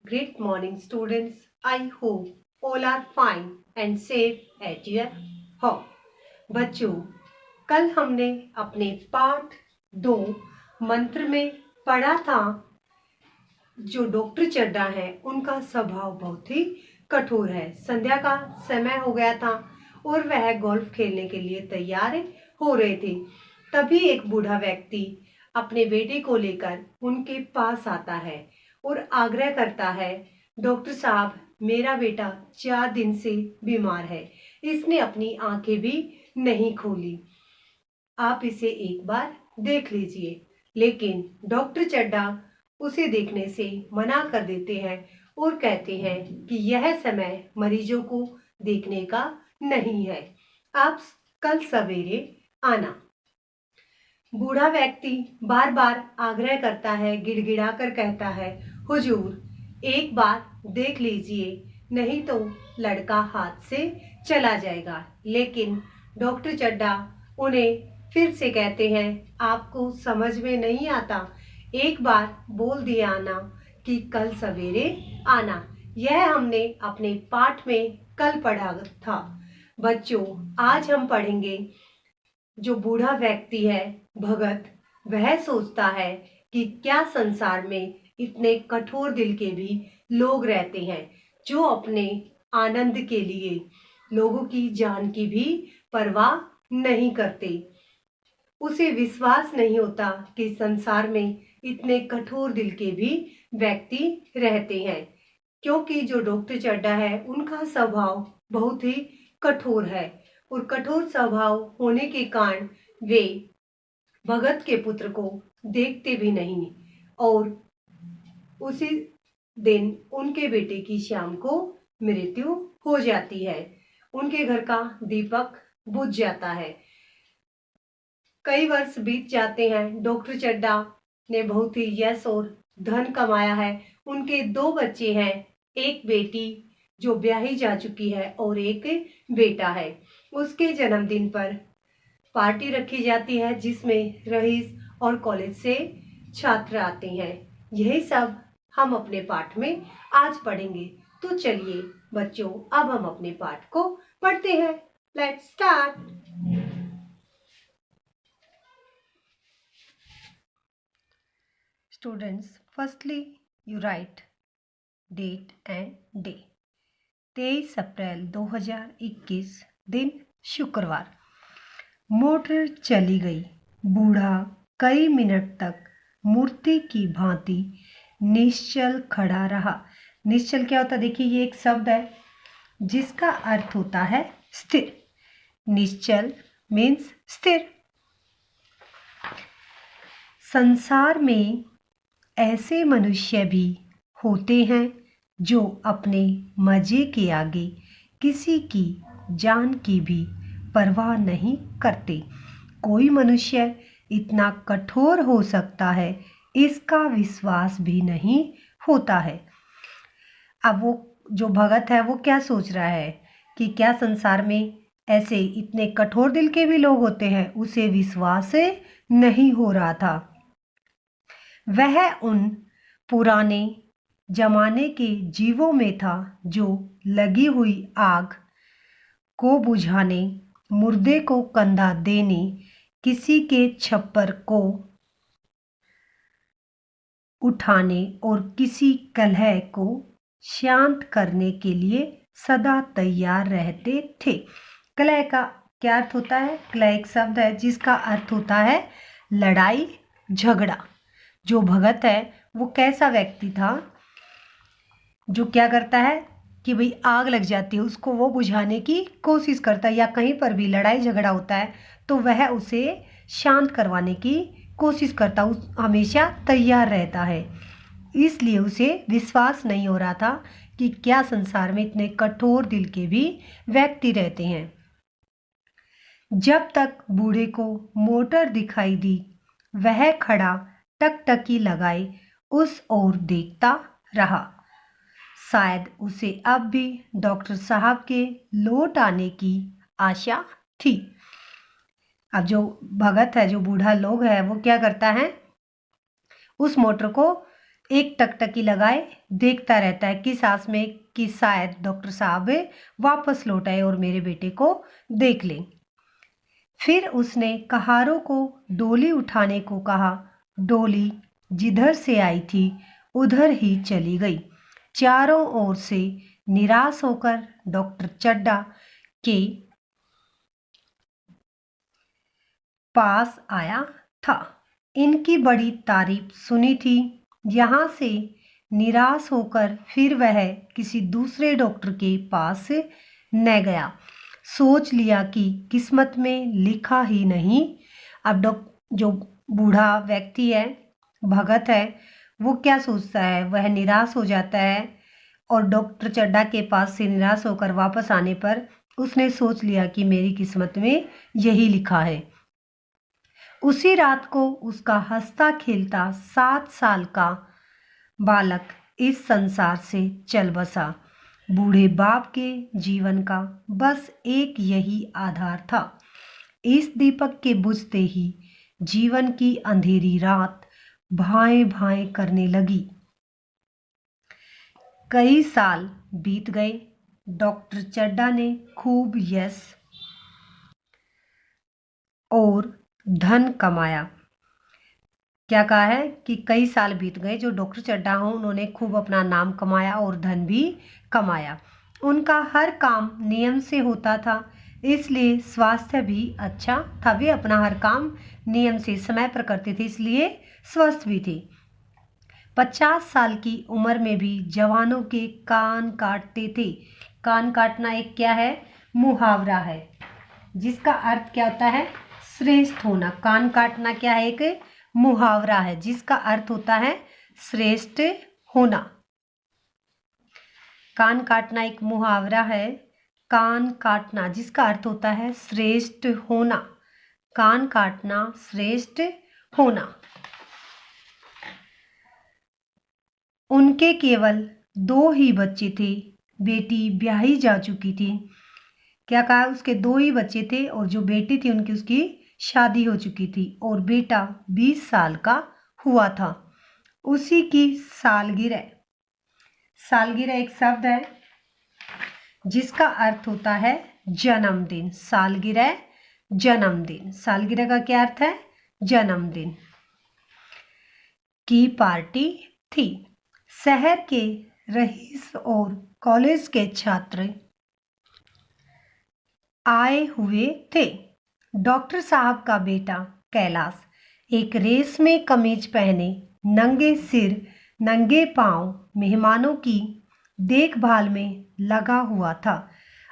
Great morning, students. I hope all are fine and safe at your home. बच्चों, कल हमने अपने पाठ 2 मंत्र में पढ़ा था। जो डॉक्टर चड्ढा है उनका स्वभाव बहुत ही कठोर है। संध्या का समय हो गया था और वह गोल्फ खेलने के लिए तैयार हो रहे थे। तभी एक बूढ़ा व्यक्ति अपने बेटे को लेकर उनके पास आता है और आग्रह करता है, डॉक्टर साहब, मेरा बेटा 4 दिन से बीमार है। इसने अपनी आंखें भी नहीं खोली। आप इसे एक बार देख लीजिए। लेकिन डॉक्टर चड्ढा उसे देखने से मना कर देते हैं और कहते हैं कि यह समय मरीजों को देखने का नहीं है। आप कल सवेरे आना। बूढ़ा व्यक्ति बार बार आग्रह करता है, गिड़गिड़ा कर कहता है, हुजूर, एक बार देख लीजिए, नहीं तो लड़का हाथ से चला जाएगा। लेकिन डॉक्टर चड्ढा उन्हें फिर से कहते हैं, आपको समझ में नहीं आता, एक बार बोल दिया ना कि कल सवेरे आना। यह हमने अपने पाठ में कल पढ़ा था। बच्चों, आज हम पढ़ेंगे जो बूढ़ा व्यक्ति है, भगत, वह सोचता है कि क्या संसार में इतने कठोर दिल के भी लोग रहते हैं जो अपने आनंद के लिए लोगों की जान की भी परवाह नहीं करते। उसे विश्वास नहीं होता कि संसार में इतने कठोर दिल के भी व्यक्ति रहते हैं, क्योंकि जो डॉक्टर चड्ढा है उनका स्वभाव बहुत ही कठोर है और कठोर स्वभाव होने के कारण वे भगत के पुत्र को देखते भी नहीं और उसी दिन उनके बेटे की शाम को मृत्यु हो जाती है। उनके घर का दीपक बुझ जाता है। कई वर्ष बीत जाते हैं। डॉक्टर चड्ढा ने बहुत ही यश और धन कमाया है। उनके 2 बच्चे हैं, एक बेटी जो ब्याही जा चुकी है और एक बेटा है। उसके जन्मदिन पर पार्टी रखी जाती है जिसमें रईस और कॉलेज से छात्र आते हैं। यही सब हम अपने पाठ में आज पढ़ेंगे। तो चलिए बच्चों, अब हम अपने पाठ को पढ़ते हैं। Let's start. Students, firstly you write date and day. 23 अप्रैल 2021 दिन शुक्रवार। मोटर चली गई। बूढ़ा कई मिनट तक मूर्ति की भांति निश्चल खड़ा रहा। निश्चल क्या होता है? देखिए, ये एक शब्द है जिसका अर्थ होता है स्थिर। निश्चल मीन्स स्थिर। संसार में ऐसे मनुष्य भी होते हैं जो अपने मजे के आगे किसी की जान की भी परवाह नहीं करते। कोई मनुष्य इतना कठोर हो सकता है, इसका विश्वास भी नहीं होता है। अब वो जो भगत है वो क्या सोच रहा है कि क्या संसार में ऐसे इतने कठोर दिल के भी लोग होते हैं? उसे विश्वास नहीं हो रहा था। वह उन पुराने जमाने के जीवों में था जो लगी हुई आग को बुझाने, मुर्दे को कंधा देने, किसी के छप्पर को उठाने और किसी कलह को शांत करने के लिए सदा तैयार रहते थे। कलह का क्या अर्थ होता है? कलह एक शब्द है जिसका अर्थ होता है लड़ाई झगड़ा। जो भगत है वो कैसा व्यक्ति था जो क्या करता है कि भाई आग लग जाती है उसको वो बुझाने की कोशिश करता है, या कहीं पर भी लड़ाई झगड़ा होता है तो वह उसे शांत करवाने की कोशिश करता, उस हमेशा तैयार रहता है। इसलिए उसे विश्वास नहीं हो रहा था कि क्या संसार में इतने कठोर दिल के भी व्यक्ति रहते हैं। जब तक बूढ़े को मोटर दिखाई दी, वह खड़ा टकटकी लगाए उस ओर देखता रहा। शायद उसे अब भी डॉक्टर साहब के लौट आने की आशा थी। अब जो भगत है, जो बूढ़ा लोग है, वो क्या करता है, उस मोटर को एक टकटकी लगाए देखता रहता है किस आस में कि शायद डॉक्टर साहब वापस लौट आए और मेरे बेटे को देख लें। फिर उसने कहारों को डोली उठाने को कहा। डोली जिधर से आई थी उधर ही चली गई। चारों ओर से निराश होकर डॉक्टर चड्ढा के पास आया था। इनकी बड़ी तारीफ सुनी थी। यहाँ से निराश होकर फिर वह किसी दूसरे डॉक्टर के पास न गया। सोच लिया कि किस्मत में लिखा ही नहीं। अब जो बूढ़ा व्यक्ति है, भगत है, वो क्या सोचता है, वह निराश हो जाता है और डॉक्टर चड्ढा के पास से निराश होकर वापस आने पर उसने सोच लिया कि मेरी किस्मत में यही लिखा है। उसी रात को उसका हंसता खेलता 7 साल का बालक इस संसार से चल बसा। बूढ़े बाप के जीवन का बस एक यही आधार था। इस दीपक के बुझते ही जीवन की अंधेरी रात भाएं भाएं करने लगी। कई साल बीत गए। डॉक्टर चड्ढा ने खूब यश और धन कमाया। क्या कहा है कि कई साल बीत गए, जो डॉक्टर चड्ढा हों उन्होंने खूब अपना नाम कमाया और धन भी कमाया। उनका हर काम नियम से होता था, इसलिए स्वास्थ्य भी अच्छा था। वे अपना हर काम नियम से समय पर करते थे, इसलिए स्वस्थ भी थे। 50 साल की उम्र में भी जवानों के कान काटते थे। कान काटना एक क्या है, मुहावरा है, जिसका अर्थ क्या होता है, श्रेष्ठ होना। कान काटना क्या है, एक मुहावरा है जिसका अर्थ होता है श्रेष्ठ होना। कान काटना एक मुहावरा है, कान काटना जिसका अर्थ होता है श्रेष्ठ होना। कान काटना श्रेष्ठ होना। उनके केवल 2 ही बच्चे थे। बेटी ब्याही जा चुकी थी। क्या कहा, उसके 2 ही बच्चे थे और जो बेटी थी उनकी, उसकी शादी हो चुकी थी और बेटा 20 साल का हुआ था। उसी की सालगिरह। सालगिरह एक शब्द है जिसका अर्थ होता है जन्मदिन। सालगिरह जन्मदिन। सालगिरह का क्या अर्थ है, जन्मदिन की पार्टी थी। शहर के रईस और कॉलेज के छात्र आए हुए थे। डॉक्टर साहब का बेटा कैलाश एक रेशमी कमीज पहने नंगे सिर नंगे पांव मेहमानों की देखभाल में लगा हुआ था।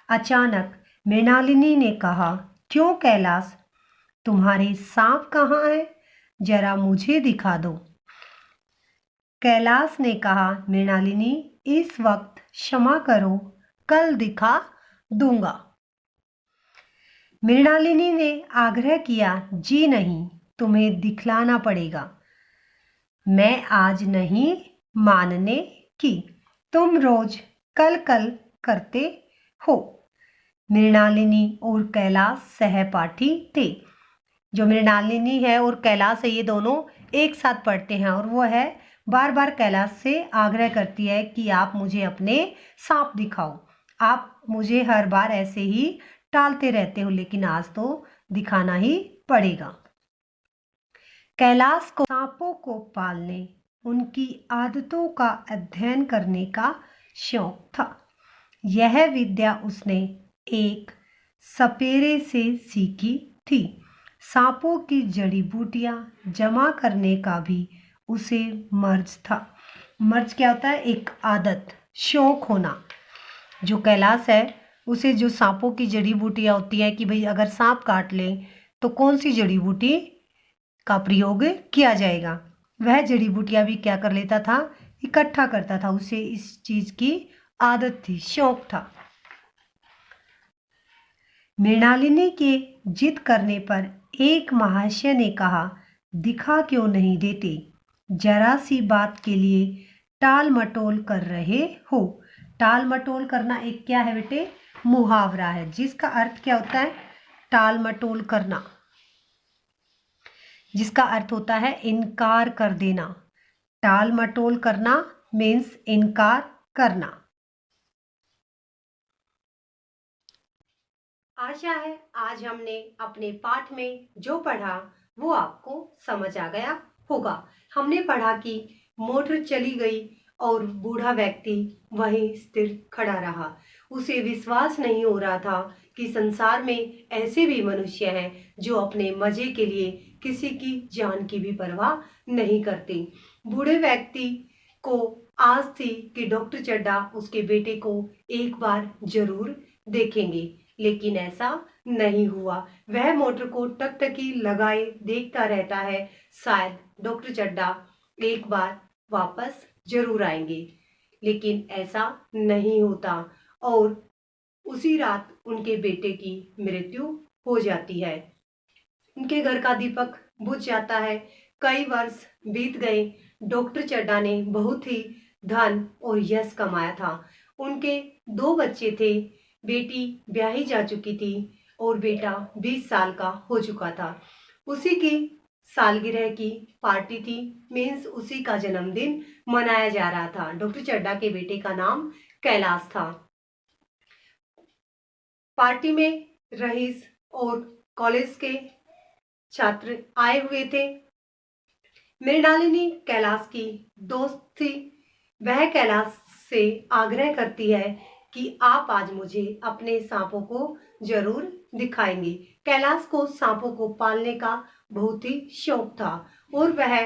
अचानक मृणालिनी ने कहा, क्यों कैलाश, तुम्हारे सांप कहाँ है, जरा मुझे दिखा दो। कैलाश ने कहा, मृणालिनी इस वक्त क्षमा करो, कल दिखा दूंगा। मृणालिनी ने आग्रह किया, जी नहीं, तुम्हें दिखलाना पड़ेगा। मैं आज नहीं मानने की, तुम रोज कल कल करते हो। मृणालिनी और कैलाश सहपाठी थे। जो मृणालिनी है और कैलाश है, ये दोनों एक साथ पढ़ते हैं और वो है बार बार कैलाश से आग्रह करती है कि आप मुझे अपने सांप दिखाओ। आप मुझे हर बार ऐसे ही टालते रहते हो, लेकिन आज तो दिखाना ही पड़ेगा। कैलाश को सांपों को पालने, उनकी आदतों का अध्ययन करने का शौक था। यह विद्या उसने एक सपेरे से सीखी थी। सांपों की जड़ी बूटियां जमा करने का भी उसे मर्ज था। मर्ज क्या होता है, एक आदत, शौक होना। जो कैलाश है उसे जो सांपों की जड़ी बूटियां होती है कि भाई अगर सांप काट ले तो कौन सी जड़ी बूटी का प्रयोग किया जाएगा, वह जड़ी बूटियां भी क्या कर लेता था, इकट्ठा करता था। उसे इस चीज की आदत थी, शौक था। मृणालिनी के जिद करने पर एक महाशय ने कहा, दिखा क्यों नहीं देते, जरा सी बात के लिए टाल मटोल कर रहे हो। टाल मटोल करना एक क्या है बेटे, मुहावरा है जिसका अर्थ क्या होता है, टाल मटोल करना, जिसका अर्थ होता है इनकार कर देना। टाल मटोल करना मीन्स इनकार करना। आशा है आज हमने अपने पाठ में जो पढ़ा वो आपको समझ आ गया होगा। हमने पढ़ा कि मोटर चली गई और बूढ़ा व्यक्ति वहीं स्थिर खड़ा रहा। उसे विश्वास नहीं हो रहा था कि संसार में ऐसे भी मनुष्य हैं जो अपने मजे के लिए किसी की जान की भी परवाह नहीं करते। बूढ़े व्यक्ति को आस थी कि डॉक्टर चड्ढा उसके बेटे को एक बार जरूर देखेंगे, लेकिन ऐसा नहीं हुआ। वह मोटर को टकटकी लगाए देखता रहता है, शायद डॉक्टर चड्ढा एक बार वापस जरूर आएंगे, लेकिन ऐसा नहीं होता और उसी रात उनके बेटे की मृत्यु हो जाती है। उनके घर का दीपक बुझ जाता है। कई वर्ष बीत गए। डॉक्टर चड्ढा ने बहुत ही धन और यश कमाया था। उनके 2 बच्चे थे। बेटी ब्याही जा चुकी थी और बेटा 20 साल का हो चुका था। उसी की सालगिरह की पार्टी थी, मीन्स उसी का जन्मदिन मनाया जा रहा था। डॉक्टर चड्ढा के बेटे का नाम कैलाश था। पार्टी में रईस और कॉलेज के छात्र आए हुए थे। मृणालिनी कैलाश की दोस्त थी। वह कैलाश से आग्रह करती है कि आप आज मुझे अपने सांपों को जरूर दिखाएंगे। कैलाश को सांपों को पालने का बहुत ही शौक था और वह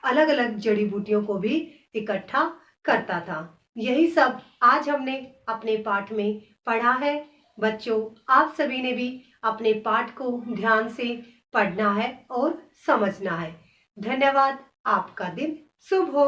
अलग अलग जड़ी बूटियों को भी इकट्ठा करता था। यही सब आज हमने अपने पाठ में पढ़ा है। बच्चों, आप सभी ने भी अपने पाठ को ध्यान से पढ़ना है और समझना है। धन्यवाद। आपका दिन शुभ हो।